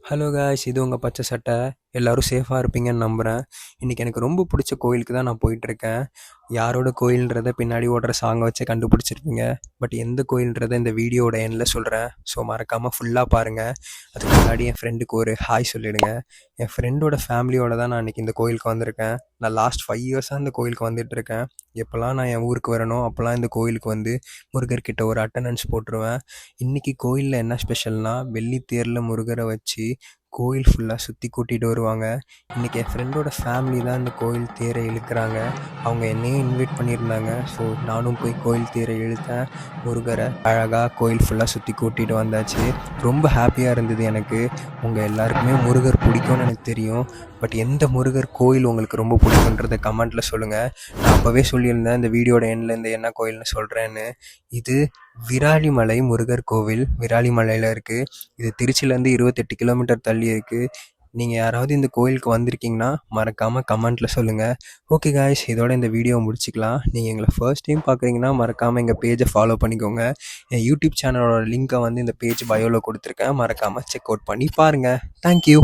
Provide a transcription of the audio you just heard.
Hello guys, இது உங்கள் பச்சை சட்டை. எல்லோரும் சேஃபாக இருப்பீங்கன்னு நம்புகிறேன். இன்றைக்கி எனக்கு ரொம்ப பிடிச்ச கோயிலுக்கு தான் நான் போயிட்டுருக்கேன். யாரோட கோயில்ன்றதை பின்னாடி ஓடுற சாங்கை வச்சு கண்டுபிடிச்சிருப்பீங்க. பட் எந்த கோயில்ன்றதை இந்த வீடியோட எண்டில் சொல்கிறேன். ஸோ மறக்காமல் ஃபுல்லாக பாருங்கள். அதுக்கு முன்னாடி என் ஃப்ரெண்டுக்கு ஒரு ஹாய் சொல்லிவிடுங்க. என் ஃப்ரெண்டோட ஃபேமிலியோட தான் நான் இன்றைக்கி இந்த கோயிலுக்கு வந்திருக்கேன். நான் லாஸ்ட் 5 இயர்ஸாக இந்த கோயிலுக்கு வந்துட்டுருக்கேன். எப்போல்லாம் நான் என் ஊருக்கு வரணும் அப்போல்லாம் இந்த கோயிலுக்கு வந்து முருகர்கிட்ட ஒரு அட்டண்டன்ஸ் போட்டுருவேன். இன்றைக்கி கோயிலில் என்ன ஸ்பெஷல்னால், வெள்ளித்தேரில் முருகரை வச்சு கோயில் ஃபுல்லாக சுற்றி கூட்டிகிட்டு வருவாங்க. இன்றைக்கி என் ஃப்ரெண்டோட ஃபேமிலி தான் இந்த கோயில் தேரை இழுக்கிறாங்க. அவங்க என்னையும் இன்வைட் பண்ணியிருந்தாங்க. ஸோ நானும் போய் கோயில் தேரை இழுத்தேன். முருகரை அழகாக கோயில் ஃபுல்லாக சுற்றி கூட்டிகிட்டு வந்தாச்சு. ரொம்ப ஹாப்பியாக இருந்தது எனக்கு. உங்கள் எல்லாருக்குமே முருகர் பிடிக்கும்னு எனக்கு தெரியும். பட் எந்த முருகர் கோயில் உங்களுக்கு ரொம்ப பிடிக்குன்றதை கமெண்ட்டில் சொல்லுங்கள். நான் அப்போவே சொல்லியிருந்தேன் இந்த வீடியோட எண்டில் இந்த என்ன கோயில்னு சொல்கிறேன்னு. இது விராலிமலை முருகர் கோவில் விராலிமலையில் இருக்குது. இது திருச்சியிலேருந்து 28 கிலோமீட்டர் தள்ளி இருக்குது. நீங்கள் யாராவது இந்த கோயிலுக்கு வந்திருக்கீங்கன்னா மறக்காமல் கமெண்ட்டில் சொல்லுங்கள். ஓகே காய்ஸ், இதோட இந்த வீடியோ முடிச்சிக்கலாம். நீங்கள் எங்களை ஃபர்ஸ்ட் டைம் பார்க்குறீங்கன்னா மறக்காமல் எங்கள் பேஜை ஃபாலோ பண்ணிக்கோங்க. என் யூடியூப் சேனலோட லிங்க்கை வந்து இந்த பேஜ் பயோவில் கொடுத்துருக்கேன். மறக்காமல் செக் அவுட் பண்ணி பாருங்கள். தேங்க்யூ.